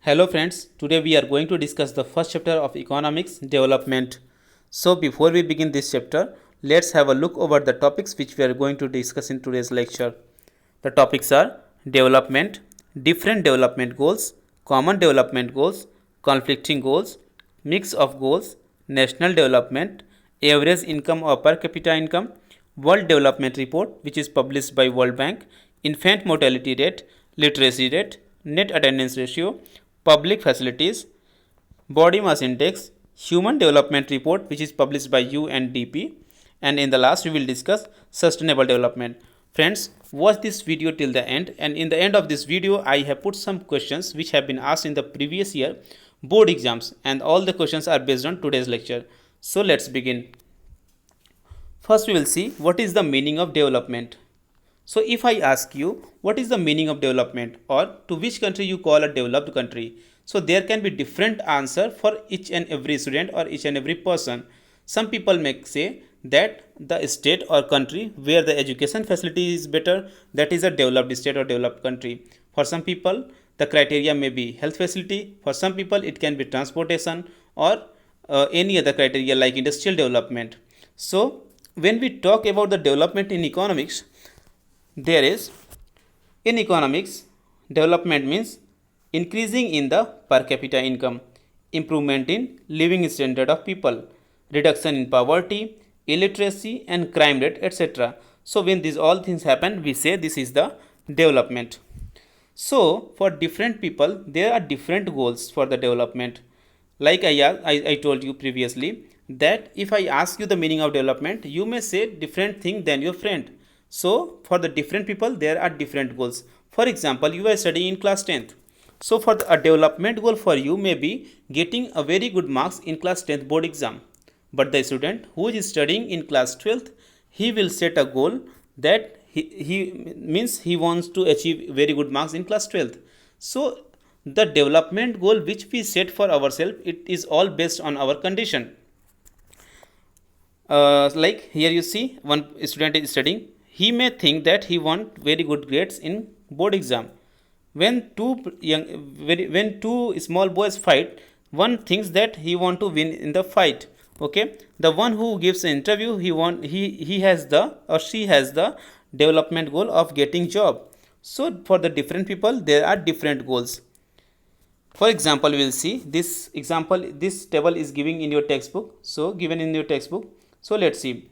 Hello friends, today we are going to discuss the first chapter of economics development. So before we begin this chapter, let's have a look over the topics which we are going to discuss in today's lecture. The topics are development, different development goals, common development goals, conflicting goals, mix of goals, national development, average income or per capita income, World Development Report which is published by World Bank, infant mortality rate, literacy rate, net attendance ratio, public facilities, body mass index, human development report which is published by UNDP, and in the last we will discuss sustainable development. Friends, watch this video till the end, and in the end of this video I have put some questions which have been asked in the previous year board exams, and all the questions are based on today's lecture. So let's begin. First we will see what is the meaning of development. So if I ask you what is the meaning of development or to which country you call a developed country, so there can be different answer for each and every student or each and every person. Some people may say that the state or country where the education facility is better, that is a developed state or developed country. For some people the criteria may be health facility, for some people it can be transportation or any other criteria like industrial development. So when we talk about the development in economics, there is in economics, development means increasing in the per capita income, improvement in living standard of people, reduction in poverty, illiteracy and crime rate, etc. So when these all things happen, we say this is the development. So for different people, there are different goals for the development. Like I told you previously that if I ask you the meaning of development, you may say different thing than your friend. So for the different people, there are different goals. For example, you are studying in class 10th. So for a development goal for you may be getting a very good marks in class 10th board exam. But the student who is studying in class 12th, he will set a goal that he means he wants to achieve very good marks in class 12th. So the development goal which we set for ourselves, it is all based on our condition. Like here you see one student is studying, he may think that he want very good grades in board exam. When two small boys fight, one thinks that he want to win in the fight. Okay, the one who gives an interview, he has the or she has the development goal of getting job. So for the different people, there are different goals. For example, we will see this example, this table is giving in your textbook. So given in your textbook, so let's see.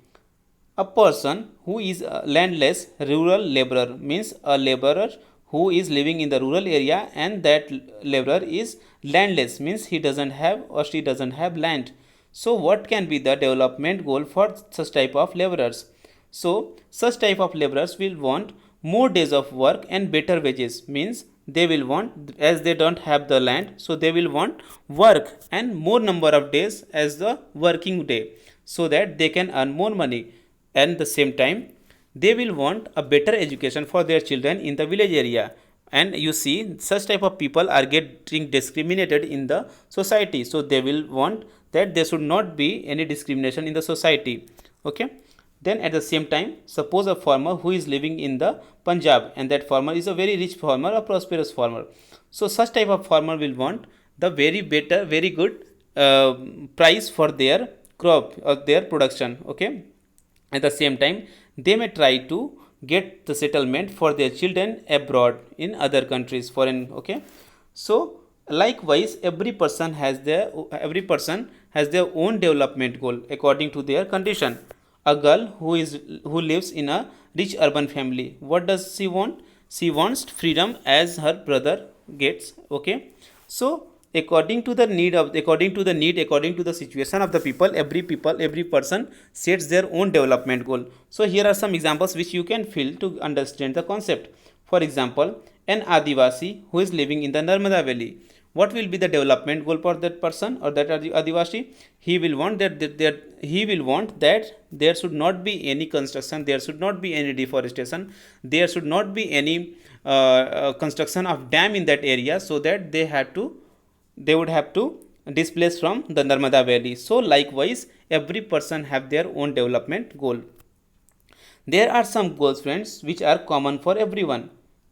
A person who is a landless rural laborer means a laborer who is living in the rural area, and that laborer is landless means he doesn't have or she doesn't have land. So what can be the development goal for such type of laborers? So such type of laborers will want more days of work and better wages, means they will want, as they don't have the land, so they will want work and more number of days as the working day, so that they can earn more money. And the same time they will want a better education for their children in the village area. And you see such type of people are getting discriminated in the society, so they will want that there should not be any discrimination in the society. Okay, then at the same time, suppose a farmer who is living in the Punjab, and that farmer is a very rich farmer, a prosperous farmer. So such type of farmer will want the very better, very good price for their crop or their production. Okay, at the same time they may try to get the settlement for their children abroad in other countries, foreign. Okay, so likewise every person has their own development goal according to their condition. A girl who lives in a rich urban family, what does she want? She wants freedom as her brother gets. Okay, so according to the situation of the people, every person sets their own development goal. So here are some examples which you can feel to understand the concept. For example, an Adivasi who is living in the Narmada Valley, what will be the development goal for that person or that Adivasi? He will want that there should not be any construction, there should not be any deforestation, there should not be any construction of dam in that area, so that they would have to displace from the Narmada Valley. So likewise every person have their own development goal. There are some goals, friends, which are common for everyone.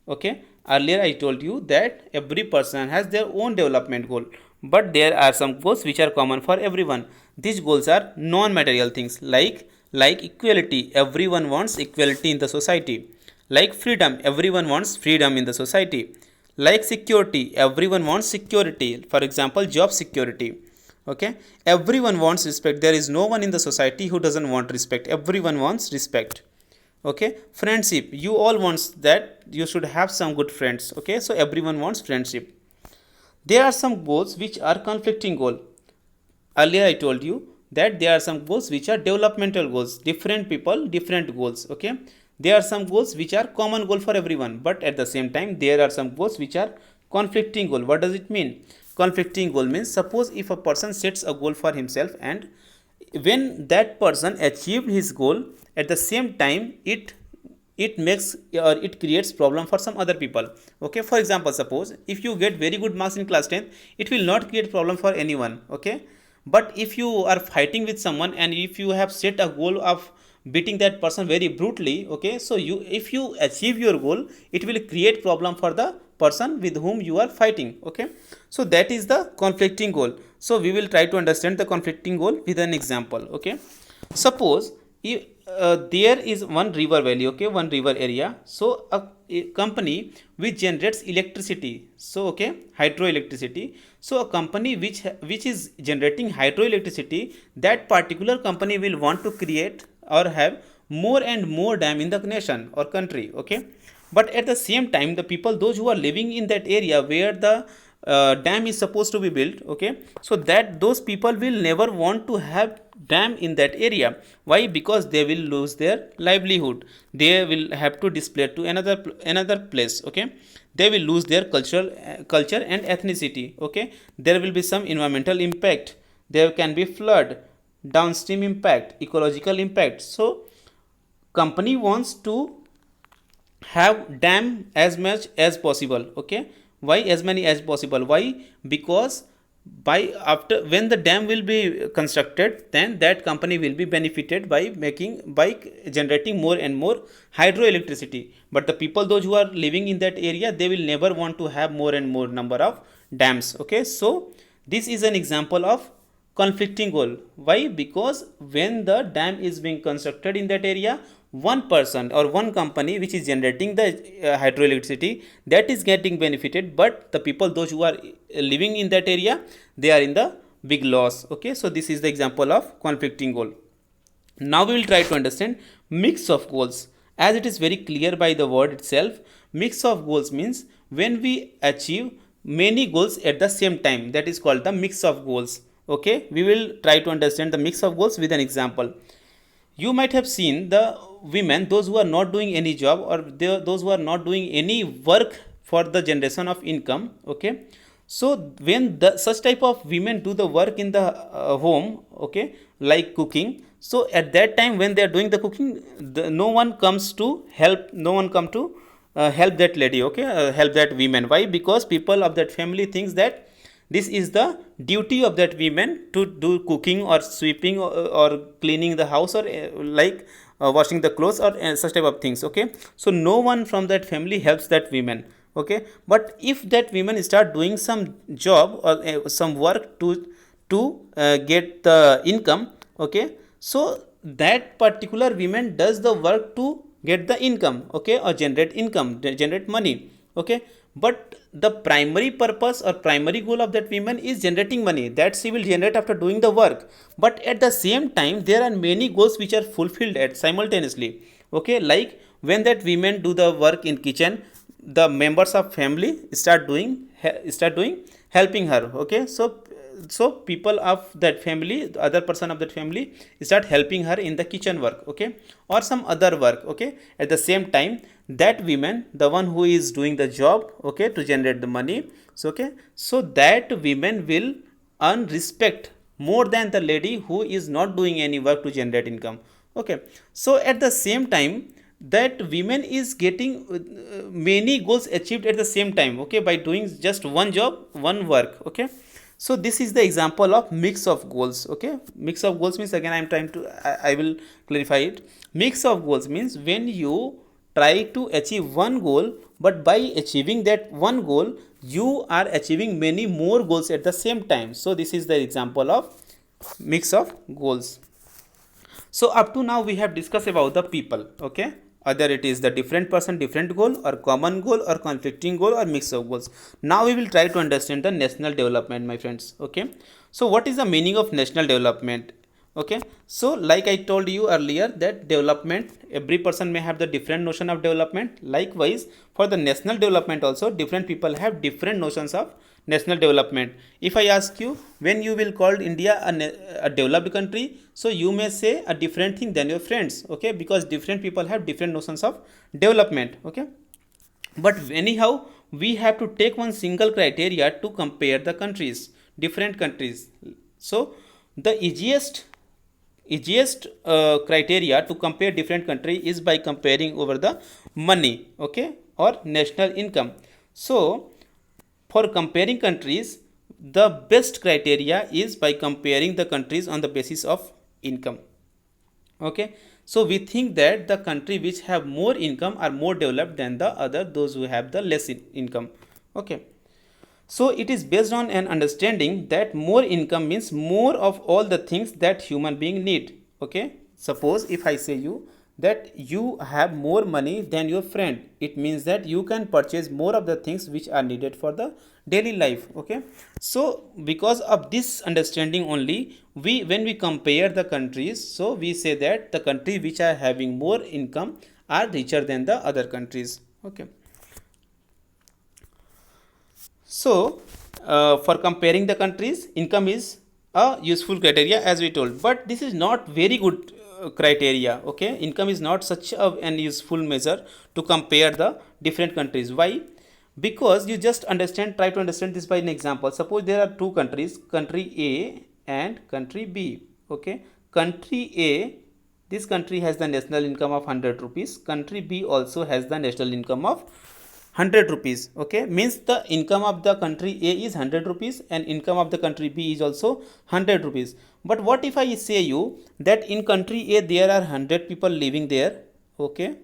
Okay, Earlier I told you that every person has their own development goal, but there are some goals which are common for everyone. These goals are non-material things like equality. Everyone wants equality in the society. Like freedom, everyone wants freedom in the society. Like security, everyone wants security. For example, job security. Okay, everyone wants respect. There is no one in the society who doesn't want respect. Everyone wants respect. Okay, friendship, you all wants that you should have some good friends. Okay, so everyone wants friendship. There are some goals which are conflicting goal. Earlier I told you that there are some goals which are developmental goals. Different people, different goals. Okay, there are some goals which are common goal for everyone, but at the same time there are some goals which are conflicting goal. What does it mean? Conflicting goal means, suppose if a person sets a goal for himself, and when that person achieved his goal, at the same time it makes or it creates problem for some other people. Okay, for example, suppose if you get very good marks in class 10th, it will not create problem for anyone. Okay, but if you are fighting with someone and if you have set a goal of beating that person very brutally, okay, so you, if you achieve your goal, it will create problem for the person with whom you are fighting. Okay, so that is the conflicting goal. So we will try to understand the conflicting goal with an example. Okay, suppose if there is one river valley, okay, one river area. So a company which generates electricity, so okay, hydroelectricity. So a company which is generating hydroelectricity, that particular company will want to create or have more and more dam in the nation or country. Okay, but at the same time, the people, those who are living in that area where the dam is supposed to be built, okay, so that those people will never want to have dam in that area. Why? Because they will lose their livelihood, they will have to display to another place. Okay, they will lose their culture and ethnicity. Okay, there will be some environmental impact, there can be flood, downstream impact, ecological impact. So company wants to have dam as much as possible. Okay, why as many as possible? Why? Because by after when the dam will be constructed, then that company will be benefited by generating more and more hydroelectricity. But the people, those who are living in that area, they will never want to have more and more number of dams. Okay, so this is an example of conflicting goal. Why? Because when the dam is being constructed in that area, one person or one company which is generating the hydroelectricity, that is getting benefited, but the people, those who are living in that area, they are in the big loss. Okay, so this is the example of conflicting goal. Now we will try to understand mix of goals. As it is very clear by the word itself, mix of goals means when we achieve many goals at the same time, that is called the mix of goals. Okay, we will try to understand the mix of goals with an example. You might have seen the women, those who are not doing any job, or those who are not doing any work for the generation of income. Okay, so when such type of women do the work in the home, okay, like cooking, so at that time when they are doing the cooking, no one comes to help, no one come to help that lady. Okay, help that woman. Why? Because people of that family thinks that this is the duty of that women to do cooking or sweeping or cleaning the house, or washing the clothes, or such type of things. Okay, so no one from that family helps that women. Okay, but if that women start doing some job or some work to get the income, okay, so that particular women does the work to get the income. Okay, or generate income, generate money. Okay, but the primary purpose or primary goal of that woman is generating money, that she will generate after doing the work. But at the same time, there are many goals which are fulfilled at simultaneously. Okay, like when that women do the work in kitchen, the members of family start doing helping her. Okay, so people of that family, the other person of that family, start helping her in the kitchen work. Okay, or some other work. Okay, at the same time, that woman, the one who is doing the job, okay, to generate the money, so okay, so that women will earn respect more than the lady who is not doing any work to generate income. Okay, so at the same time, that women is getting many goals achieved at the same time. Okay, by doing just one job, one work. Okay, so this is the example of mix of goals. Okay, mix of goals means, again I am trying to I will clarify it. Mix of goals means when you try to achieve one goal, but by achieving that one goal you are achieving many more goals at the same time. So this is the example of mix of goals. So up to now we have discussed about the people, okay, either it is the different person different goal, or common goal, or conflicting goal, or mix of goals. Now we will try to understand the national development, my friends. Okay, so what is the meaning of national development? Okay, so like I told you earlier that development, every person may have the different notion of development. Likewise, for the national development also different people have different notions of national development. If I ask you when you will call India a developed country, so you may say a different thing than your friends, okay, because different people have different notions of development. Okay, but anyhow we have to take one single criteria to compare the countries, different countries. So the easiest criteria to compare different country is by comparing over the money, okay, or national income. So for comparing countries, the best criteria is by comparing the countries on the basis of income. Okay, so we think that the country which have more income are more developed than the other, those who have the less income. Okay, so it is based on an understanding that more income means more of all the things that human being need. Okay, suppose if I say you that you have more money than your friend, it means that you can purchase more of the things which are needed for the daily life. Okay, so because of this understanding only, we when we compare the countries, so we say that the country which are having more income are richer than the other countries. Okay, so for comparing the countries, income is a useful criteria as we told, but this is not very good criteria. Okay, income is not such an useful measure to compare the different countries. Why? Because you just try to understand this by an example. Suppose there are two countries, country A and country B. Okay, country A, this country has the national income of 100 rupees. Country B also has the national income of 100 rupees. Okay, means the income of the country A is 100 rupees and income of the country B is also 100 rupees. But what if I say you that in country A there are 100 people living there, okay,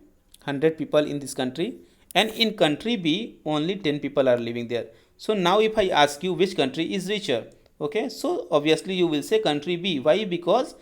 100 people in this country, and in country B only 10 people are living there. So now if I ask you which country is richer, okay, so obviously you will say country B. Why? Because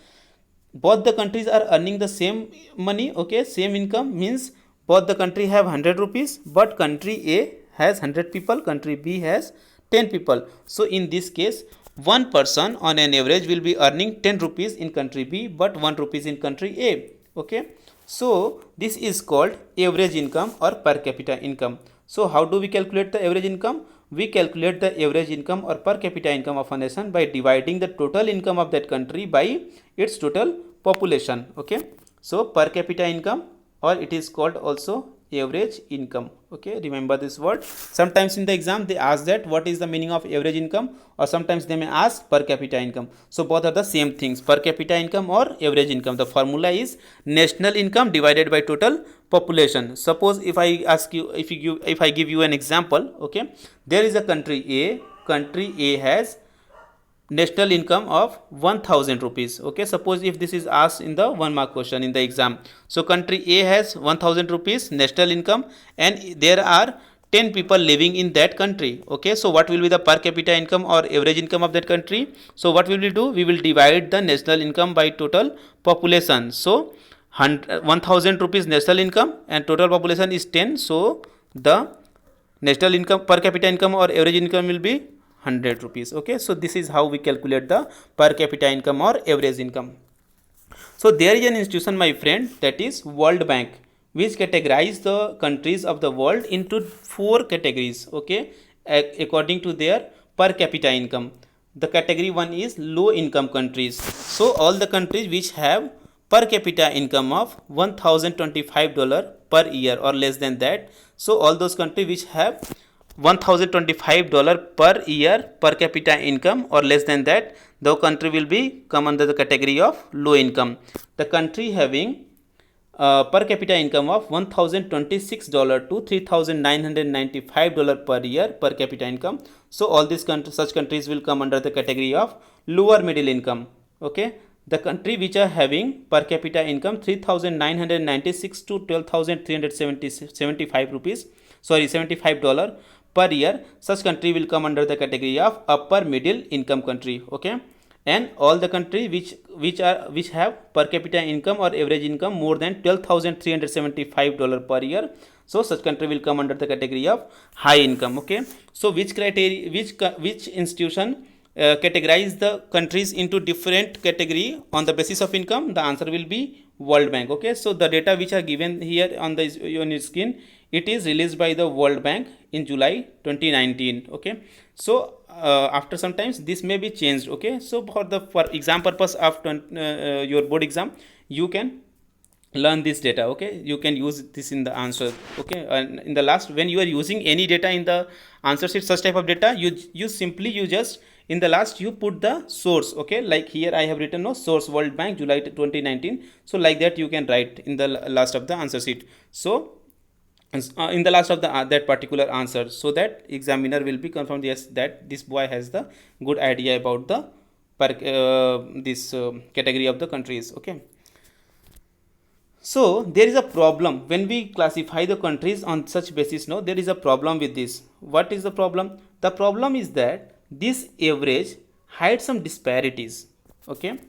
both the countries are earning the same money, okay, same income, means both the country have 100 rupees, but country A has 100 people, country B has 10 people. So in this case one person on an average will be earning 10 rupees in country B but 1 rupees in country A. Okay, so this is called average income or per capita income. So how do we calculate the average income? We calculate the average income or per capita income of a nation by dividing the total income of that country by its total population. Okay, so per capita income, or it is called also average income. Okay, remember this word. Sometimes in the exam they ask that what is the meaning of average income, or sometimes they may ask per capita income. So both are the same things, per capita income or average income. The formula is national income divided by total population. Suppose if I ask you, if I give you an example, okay, there is a country A. Country A has national income of 1000 rupees. Okay, suppose if this is asked in the 1 mark question in the exam, so country A has 1000 rupees national income and there are 10 people living in that country. Okay, so what will be the per capita income or average income of that country? So what will we do? We will divide the national income by total population. So 1000 rupees national income and total population is 10, so the national income, per capita income or average income will be 100 rupees. Okay, so this is how we calculate the per capita income or average income. So there is an institution, my friend, that is World Bank, which categorize the countries of the world into 4 categories. Okay, according to their per capita income. The category 1 is low income countries. So all the countries which have per capita income of $1025 per year or less than that, so all those countries which have $1025 per year per capita income or less than that, the country will be come under the category of low income. The country having per capita income of $1026 to $3995 per year per capita income, so all these such countries will come under the category of lower middle income. Okay, the country which are having per capita income 3,996 to 12,375 rupees, sorry, $75 per year, such country will come under the category of upper middle income country. Okay, and all the country which have per capita income or average income more than $12,375 per year, so such country will come under the category of high income. Okay, so which criteria, which institution categorize the countries into different category on the basis of income? The answer will be World Bank. Okay, so the data which are given here on the on your screen, it is released by the World Bank in July 2019. Okay, so after some times this may be changed. Okay, so for exam purpose of your board exam, you can learn this data. Okay, you can use this in the answer. Okay, and in the last, when you are using any data in the answer sheet, such type of data, you simply, you just in the last you put the source. Okay, like here I have written no source World Bank July 2019, so like that you can write in the last of the answer sheet. So in the last of the that particular answer, so that examiner will be confirmed, yes, that this boy has the good idea about the this category of the countries. Okay, so there is a problem when we classify the countries on such basis. No, there is a problem with this. What is the problem? The problem is that this average hides some disparities. Okay,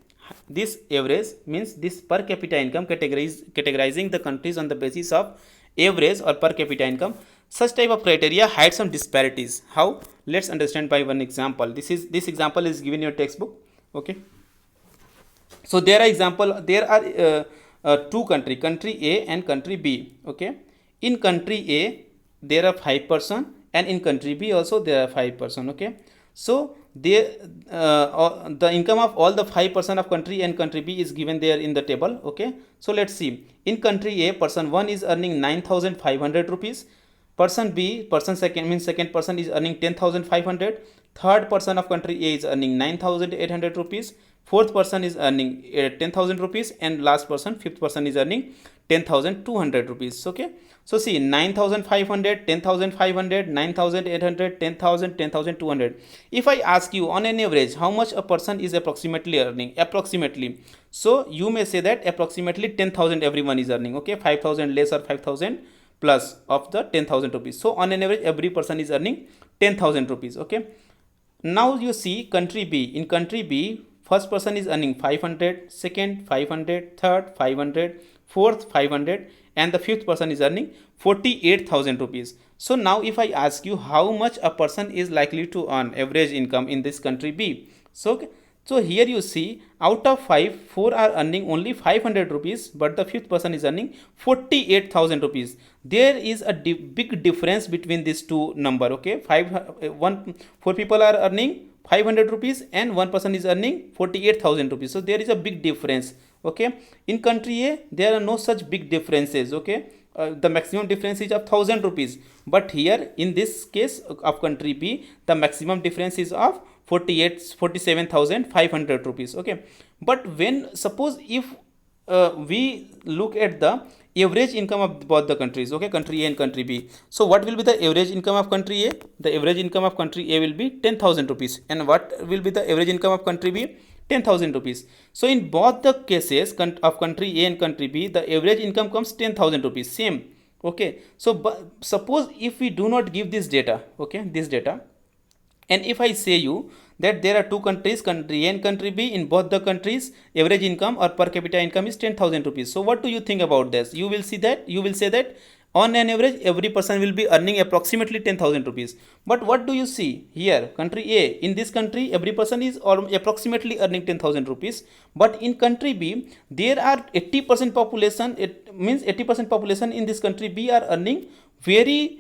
this average means this per capita income categorizing the countries on the basis of average or per capita income. Such type of criteria hide some disparities. How? Let's understand by one example. This example is given in your textbook. Okay, so there are two country A and country B. Okay, in country A there are 5%, and in country B also there are 5%. Okay, so the income of all the 5% of country and country B is given there in the table. Okay, so let's see. In country A, person 1 is earning 9,500 rupees. Person B, person second, means second person, is earning 10,500. Third person of country A is earning 9,800 rupees. Fourth person is earning 10,000 rupees, and last person, fifth person, is earning 10,200 rupees. Okay, so see, 9,500, 10,500, 9,800, 10,000, 10,200. If I ask you on an average how much a person is approximately earning, approximately, so you may say that approximately 10,000 everyone is earning. Okay, 5,000 less or 5,000 plus of the 10,000 rupees. So on an average every person is earning 10,000 rupees. Okay, now you see country B. In country B, first person is earning 500, second 500, third 500, fourth 500, and the fifth person is earning 48,000 rupees. So now if I ask you how much a person is likely to earn average income in this country B, so here you see, out of 5, 4 are earning only 500 rupees, but the fifth person is earning 48,000 rupees. There is a big difference between these two number. Okay, 4 people are earning 500 rupees and one person is earning 48,000 rupees. So there is a big difference. Okay, in country A there are no such big differences. Okay, the maximum difference is of 1,000 rupees, but here in this case of country B, the maximum difference is of 47,500 rupees. Okay, but when suppose if we look at the average income of both the countries, okay, country A and country B, so what will be the average income of country A? The average income of country A will be 10,000 rupees, and what will be the average income of country B? 10,000 rupees. So in both the cases of country A and country B, the average income comes 10,000 rupees, same. Okay, so suppose if we do not give this data, okay, this data, and if I say you that there are two countries, country A and country B, in both the countries average income or per capita income is 10,000 rupees. So what do you think about this? You will say that on an average every person will be earning approximately 10,000 rupees. But what do you see here? Country A, in this country every person is approximately earning 10,000 rupees, but in country B there are 80% population, it means 80% population in this country B are earning very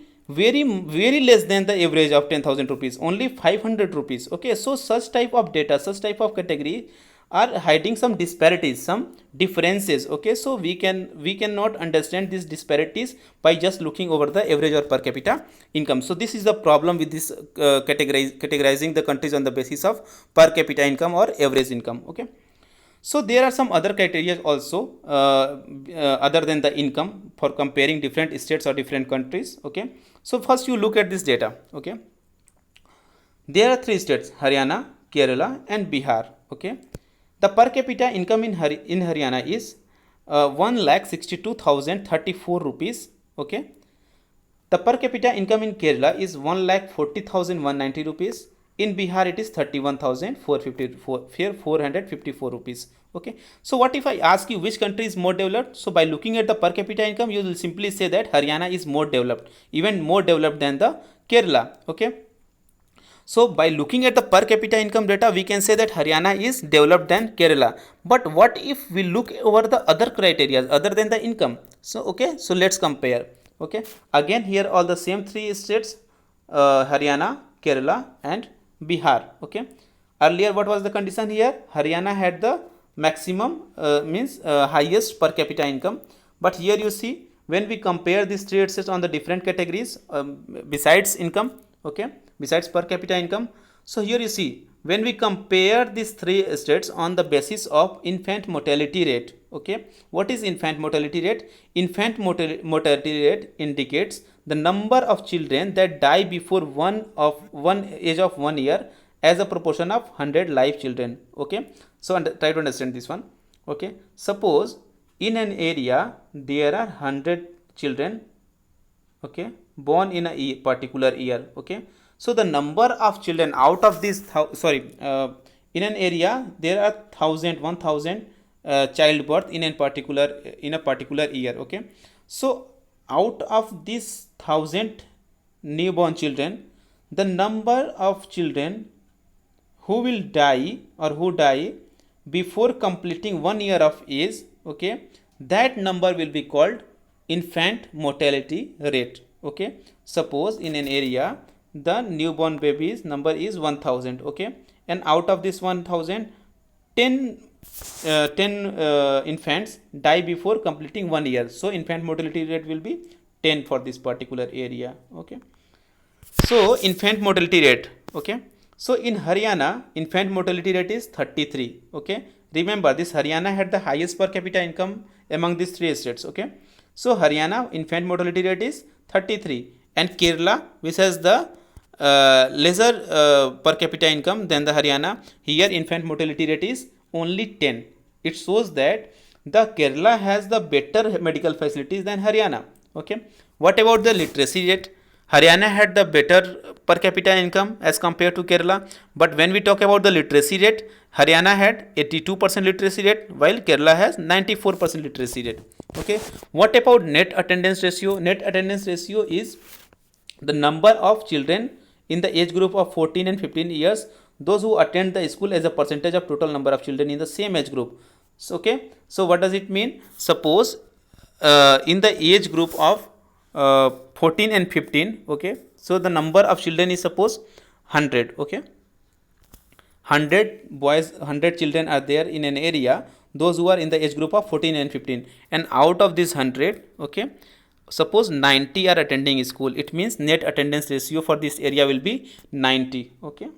less than the average of 10,000 rupees, only 500 rupees. Okay, so such type of data, such type of category are hiding some disparities, some differences. Okay, so we cannot understand these disparities by just looking over the average or per capita income. So this is the problem with this categorizing the countries on the basis of per capita income or average income. Okay, so there are some other criteria also other than the income for comparing different states or different countries. Okay, so first you look at this data. Okay, there are 3 states: Haryana, Kerala and Bihar. Okay, The per capita income in Haryana is 1,62,034 rupees. Okay. The per capita income in Kerala is 1,40,190 rupees. In Bihar, it is 31,454 rupees. Okay. So what if I ask you which country is more developed? So by looking at the per capita income, you will simply say that Haryana is more developed, even more developed than the Kerala. Okay. So by looking at the per capita income data, we can say that Haryana is developed than Kerala. But what if we look over the other criteria other than the income? So okay, so let's compare. Okay, again here all the same three states, Haryana, Kerala and Bihar. Okay, earlier what was the condition here? Haryana had the maximum means highest per capita income, but here you see when we compare these three states on the different categories besides income, okay, besides per capita income. So here you see when we compare these three states on the basis of infant mortality rate. Okay, what is infant mortality rate? Infant mortality rate indicates the number of children that die before one age of 1 year as a proportion of 100 live children. Okay, so try to understand this one. Okay, suppose in an area there are 100 children, okay, born in a particular year. Okay, so the number of children out of this in an area there are 1000 childbirth in a particular year. Okay, so out of these 1000 newborn children, the number of children who will die or who die before completing 1 year of age, okay, that number will be called infant mortality rate. Okay, suppose in an area the newborn babies number is 1000. Okay, and out of this 1000, 10 infants die before completing 1 year, so infant mortality rate will be 10 for this particular area. Okay, so infant mortality rate. Okay, so in Haryana infant mortality rate is 33. Okay, remember this Haryana had the highest per capita income among these three states. Okay, so Haryana infant mortality rate is 33, and Kerala, which has the lesser per capita income than the Haryana, here infant mortality rate is only 10. It shows that the Kerala has the better medical facilities than Haryana. Okay, what about the literacy rate? Haryana had the better per capita income as compared to Kerala, but when we talk about the literacy rate, Haryana had 82% literacy rate while Kerala has 94% literacy rate. Okay, what about net attendance ratio? Net attendance ratio is the number of children in the age group of 14 and 15 years, those who attend the school as a percentage of total number of children in the same age group. So okay, so what does it mean? Suppose in the age group of 14 and 15, okay, so the number of children is suppose 100. Okay, 100 boys, 100 children are there in an area, those who are in the age group of 14 and 15, and out of this 100, okay, suppose 90 are attending school, it means net attendance ratio for this area will be 90. Okay,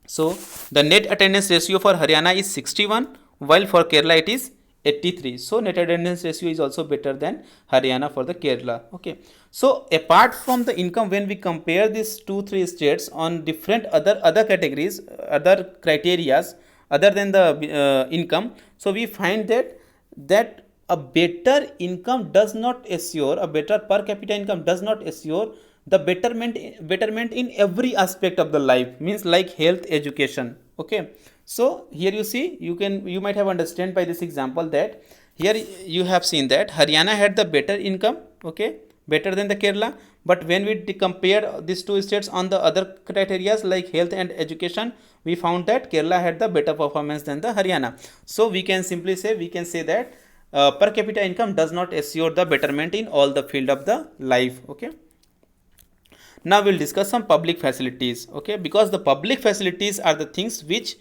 so the net attendance ratio for Haryana is 61 while for Kerala it is 83. So net attendance ratio is also better than Haryana for the Kerala. Okay, so apart from the income, when we compare these 2-3 states on different other categories, other criterias other than the income, so we find that a better income does not assure, a better per capita income does not assure the betterment in every aspect of the life, means like health, education. Okay, so here you see, you might have understand by this example that here you have seen that Haryana had the better income, okay, better than the Kerala, but when we compare these two states on the other criteria like health and education, we found that Kerala had the better performance than the Haryana. So we can simply say, that per capita income does not assure the betterment in all the field of the life. Okay, now we'll discuss some public facilities. Okay, because the public facilities are the things which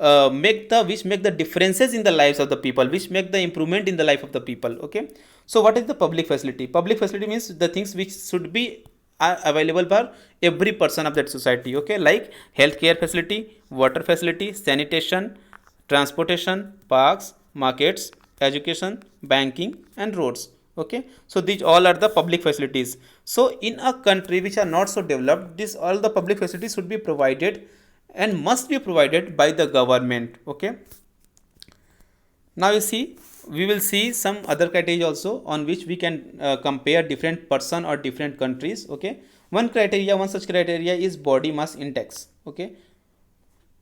make the differences in the lives of the people, which make the improvement in the life of the people. Okay, so what is the public facility? Public facility means the things which should be available for every person of that society. Okay, like healthcare facility, water facility, sanitation, transportation, parks, markets, education, banking and roads. Okay, so these all are the public facilities. So in a country which are not so developed, this all the public facilities should be provided and must be provided by the government. Okay, now you see, we will see some other criteria also on which we can compare different person or different countries. Okay, one such criteria is body mass index. Okay,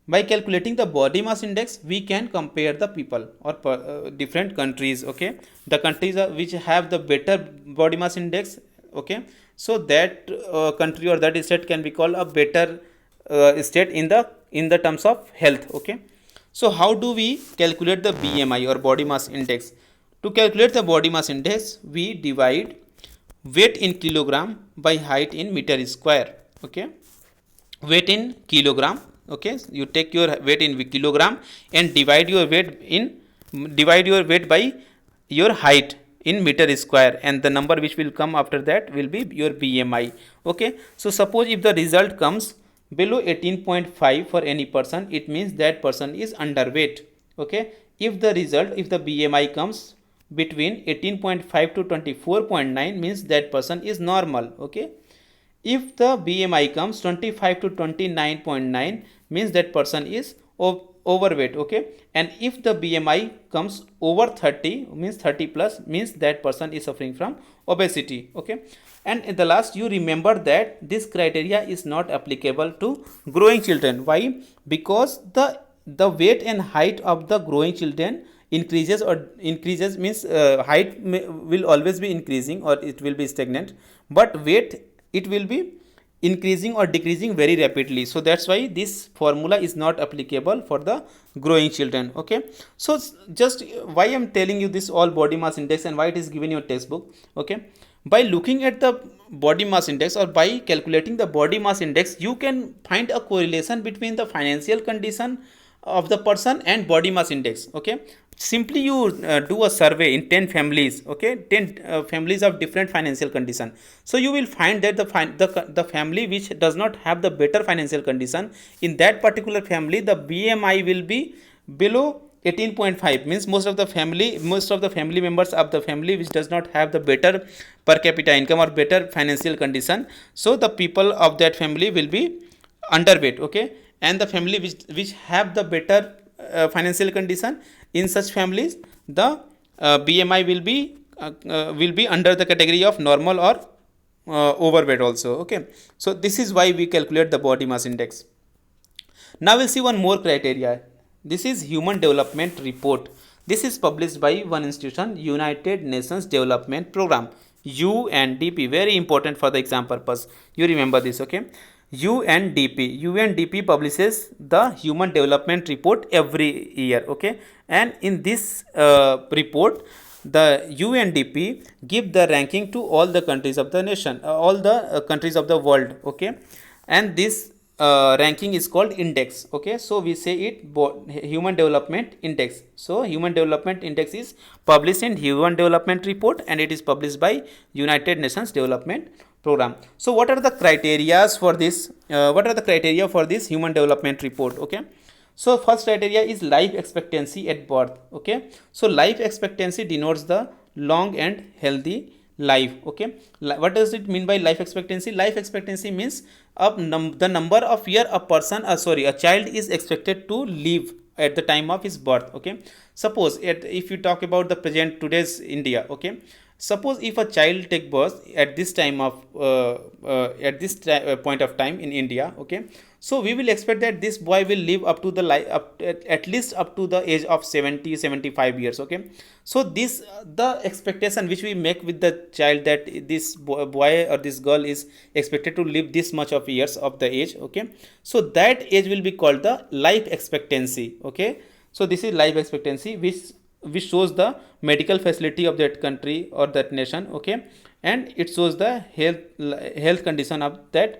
by calculating the body mass index we can compare the people or different countries. Okay, the countries which have the better body mass index. Okay, so that country or that state can be called a better state in the terms of health. Okay, so how do we calculate the BMI or body mass index? To calculate the body mass index, we divide weight in kilogram by height in meter square. Okay, weight in kilogram. Okay, you take your weight in kilogram and divide your weight by your height in meter square, and the number which will come after that will be your BMI. Okay, so suppose if the result comes below 18.5 for any person, it means that person is underweight. Okay, if the BMI comes between 18.5 to 24.9, means that person is normal. Okay, if the BMI comes 25 to 29.9, means that person is overweight. Okay, and if the BMI comes over 30, means 30 plus, means that person is suffering from obesity. Okay, and in the last, you remember that this criteria is not applicable to growing children. Why? Because the weight and height of the growing children increases means height will always be increasing or it will be stagnant, but weight, it will be increasing or decreasing very rapidly. So that's why this formula is not applicable for the growing children. Okay, so just why I'm telling you this all body mass index and why it is given in your textbook. Okay, by looking at the body mass index or by calculating the body mass index, you can find a correlation between the financial condition of the person and body mass index. Okay, simply you do a survey in 10 families. Okay, 10 families of different financial condition. So you will find that the family which does not have the better financial condition, in that particular family the BMI will be below 18.5, means most of the family members of the family which does not have the better per capita income or better financial condition, so the people of that family will be underweight. Okay, and the family which have the better financial condition, in such families the BMI will be under the category of normal or overweight also. Okay, so this is why we calculate the body mass index. Now we'll see one more criteria. This is Human Development Report. This is published by one institution, United Nations Development Program, UNDP. Very important for the exam purpose. You remember this. Okay, UNDP publishes the Human Development Report every year. Okay, and in this report, the UNDP give the ranking to all the countries of the nation, all the countries of the world. Okay, and this ranking is called index. Okay, so we say it Human Development Index. So Human Development Index is published in Human Development Report and it is published by United Nations Development Program. So what are the criteria for this Human Development Report? Okay, so first criteria is life expectancy at birth. Okay, so life expectancy denotes the long and healthy life. Okay, what does it mean by life expectancy? Life expectancy means the number of year a child is expected to live at the time of his birth. Okay, suppose if you talk about the today's India. Okay, suppose if a child take birth at this time of point of time in India. Okay, so we will expect that this boy will live up to the at least up to the age of 75 years. Okay, so this the expectation which we make with the child, that this boy or this girl is expected to live this much of years of the age. Okay, so that age will be called the life expectancy. Okay, so this is life expectancy which shows the medical facility of that country or that nation. Okay, and it shows the health condition of the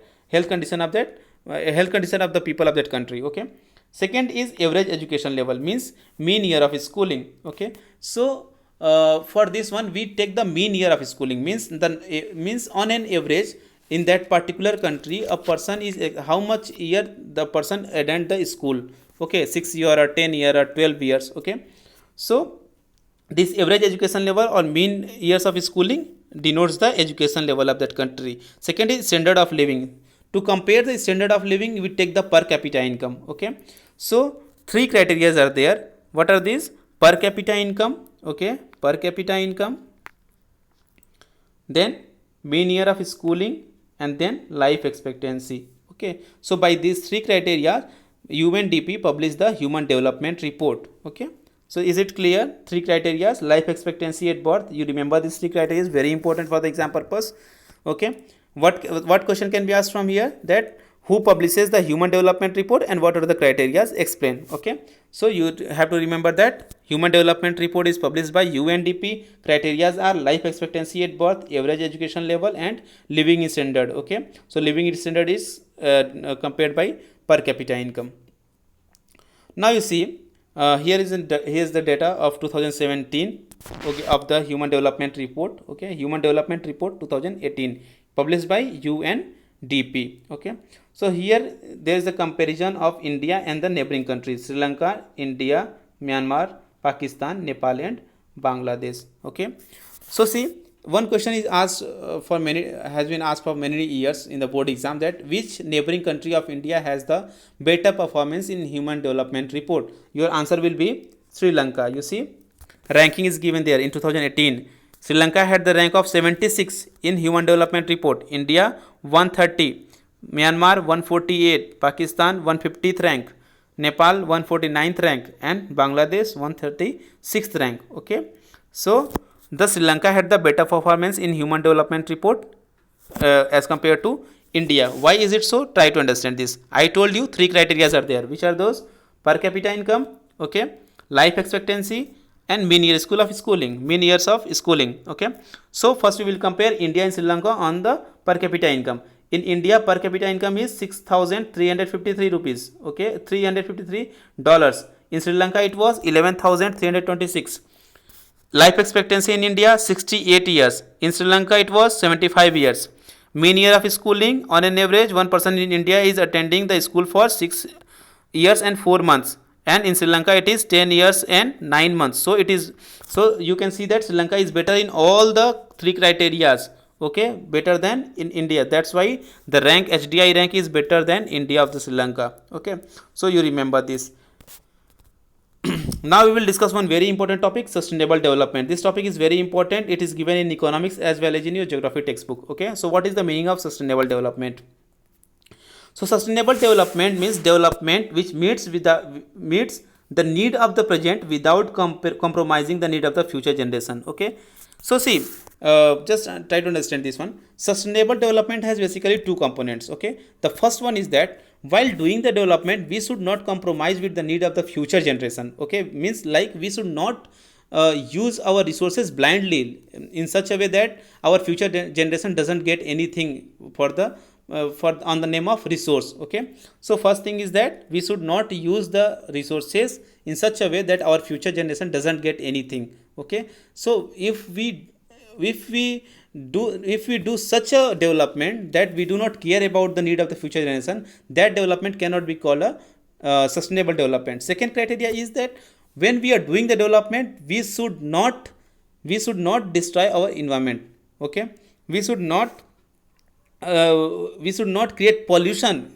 people of that country. Okay, second is average education level, means mean year of schooling. Okay, so for this one we take the mean year of schooling, means on an average in that particular country a person is how much year the person attend the school. Okay, 6 year or 10 year or 12 years. Okay, so this average education level or mean years of schooling denotes the education level of that country. Second is standard of living. To compare the standard of living, we take the per capita income. Okay, so three criteria are there. What are these? Per capita income. Okay, per capita income, then mean year of schooling, and then life expectancy. Okay, so by these three criteria, UNDP published the Human Development Report. Okay, so is it clear? Three criteria: life expectancy at birth. You remember these three criteria is very important for the exam purpose. Okay, what question can be asked from here? That who publishes the Human Development Report and what are the criteria? Explain. Okay, so you have to remember that Human Development Report is published by UNDP. Criteria are life expectancy at birth, average education level, and living standard. Okay, so living standard is compared by per capita income. Now you see, here is the data of 2017. Okay, of the Human Development Report. Okay, Human Development Report 2018 published by UNDP. Okay, so here there is a comparison of India and the neighboring countries: Sri Lanka, India, Myanmar, Pakistan, Nepal, and Bangladesh. Okay, so see, one question is asked has been asked for many years in the board exam, that which neighboring country of India has the better performance in Human Development Report. Your answer will be Sri Lanka. You see, ranking is given there in 2018. Sri Lanka had the rank of 76 in Human Development Report, India 130, Myanmar 148, Pakistan 150th rank, Nepal 149th rank, and Bangladesh 136th rank. Okay, so the Sri Lanka had the better performance in Human Development Report as compared to India. Why is it so? Try to understand this. I told you three criteria are there. Which are those? Per capita income, okay, life expectancy, and mean years of schooling. Okay, so first we will compare India and Sri Lanka on the per capita income. In India, per capita income is 6,353 rupees. Okay, $353. In Sri Lanka, it was 11,326. Life expectancy in India 68 years. In Sri Lanka, it was 75 years. Mean year of schooling, on an average, one person in India is attending the school for 6 years and 4 months, and in Sri Lanka it is 10 years and 9 months. So you can see that Sri Lanka is better in all the three criterias. Okay, better than in India. That's why the rank, HDI rank, is better than India of the Sri Lanka. Okay, so you remember this. Now we will discuss one very important topic: sustainable development. This topic is very important. It is given in economics as well as in your geography textbook. Okay, so what is the meaning of sustainable development? So sustainable development means development which meets the need of the present without compromising the need of the future generation. Okay, so see, just try to understand this one. Sustainable development has basically two components. Okay, the first one is that while doing the development, we should not compromise with the need of the future generation. Okay, means like we should not use our resources blindly in such a way that our future generation doesn't get anything for the for on the name of resource. Okay, so first thing is that we should not use the resources in such a way that our future generation doesn't get anything. Okay, so if we do such a development that we do not care about the need of the future generation, that development cannot be called a sustainable development. Second criteria is that when we are doing the development, we should not destroy our environment. Okay, we should not create pollution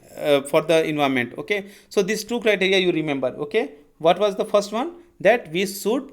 for the environment. Okay, so these two criteria you remember. Okay, what was the first one? That we should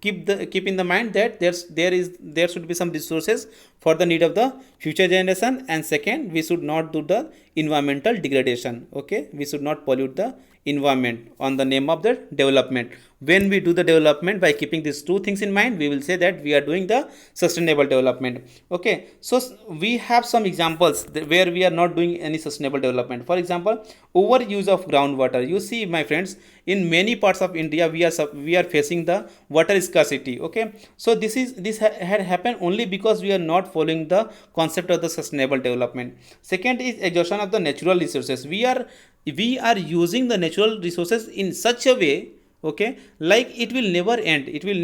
keep in the mind that there should be some resources for the need of the future generation, and second, we should not do the environmental degradation. Okay, we should not pollute the environment on the name of the development. When we do the development by keeping these two things in mind, we will say that we are doing the sustainable development. Okay, so we have some examples where we are not doing any sustainable development. For example, overuse of groundwater. You see, my friends, in many parts of India we are facing the water scarcity. Okay, so this had happened only because we are not following the concept of the sustainable development. Second is exhaustion of the natural resources. We are using the natural resources in such a way, okay, like it will never end, it will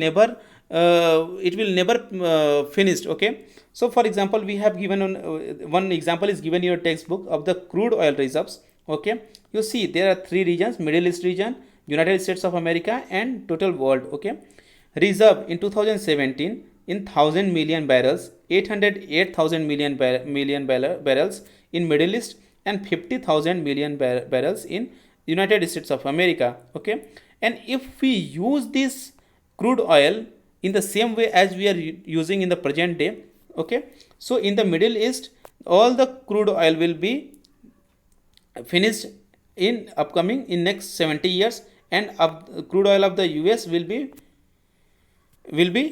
never finished. Okay, so for example, we have given one example is given in your textbook of the crude oil reserves. Okay, you see there are three regions: Middle East region, United States of America, and total world. Okay, reserve in 2017 in 1000 million barrels, 808,000 million barrels in Middle East, and 50,000 million barrels in United States of America. Okay, and if we use this crude oil in the same way as we are using in the present day, okay, so in the Middle East all the crude oil will be finished in upcoming in next 70 years, and crude oil of the US will be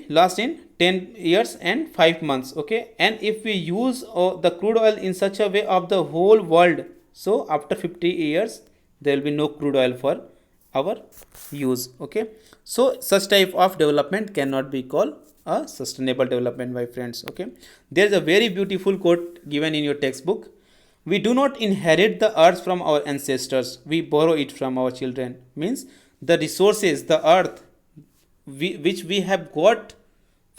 lost in 10 years and 5 months. Okay, and if we use the crude oil in such a way of the whole world, so after 50 years there will be no crude oil for our use. Okay, so such type of development cannot be called a sustainable development, my friends. Okay, there is a very beautiful quote given in your textbook: we do not inherit the earth from our ancestors, we borrow it from our children. Means the resources, the earth which we have got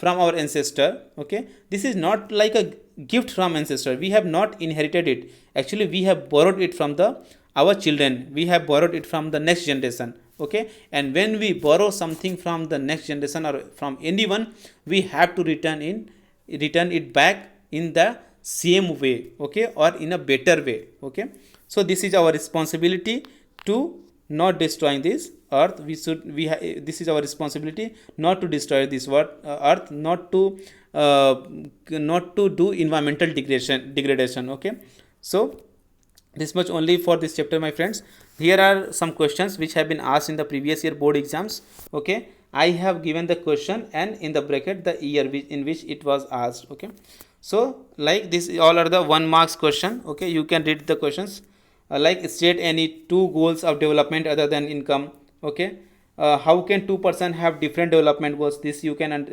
from our ancestor, okay, this is not like a gift from ancestor. We have not inherited it. Actually, we have borrowed it from our children. We have borrowed it from the next generation. Okay, and when we borrow something from the next generation or from anyone, we have to return it back in the same way, okay, or in a better way. Okay, so this is our responsibility to not destroying this earth. This is our responsibility not to destroy this earth, not to do environmental degradation. Okay, so this much only for this chapter, my friends. Here are some questions which have been asked in the previous year board exams. Okay, I have given the question and in the bracket the year in which it was asked. Okay, so like this all are the 1 marks question. Okay, you can read the questions. Like state any 2 goals of development other than income. Okay, how can 2% have different development goals? This you can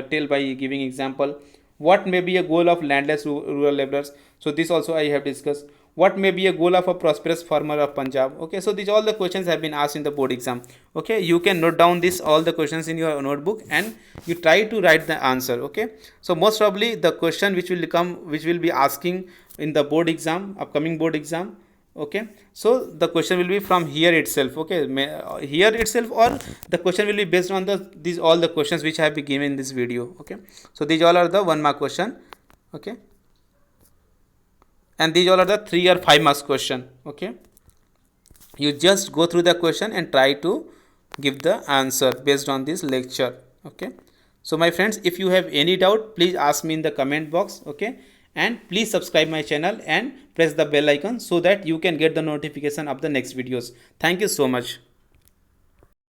tell by giving example. What may be a goal of landless rural laborers? So this also I have discussed. What may be a goal of a prosperous farmer of Punjab? Okay, so these all the questions have been asked in the board exam. Okay, you can note down this all the questions in your notebook and you try to write the answer. Okay, so most probably the question which will be asking in the board exam, upcoming board exam. Okay, so the question will be from here itself. Okay, here itself, or the question will be based on these all the questions which I have been given in this video. Okay, so these all are the 1 mark question. Okay, and these all are the 3 or 5 marks question. Okay, you just go through the question and try to give the answer based on this lecture. Okay, so my friends, if you have any doubt, please ask me in the comment box. Okay, and please subscribe my channel and press the bell icon so that you can get the notification of the next videos. Thank you so much.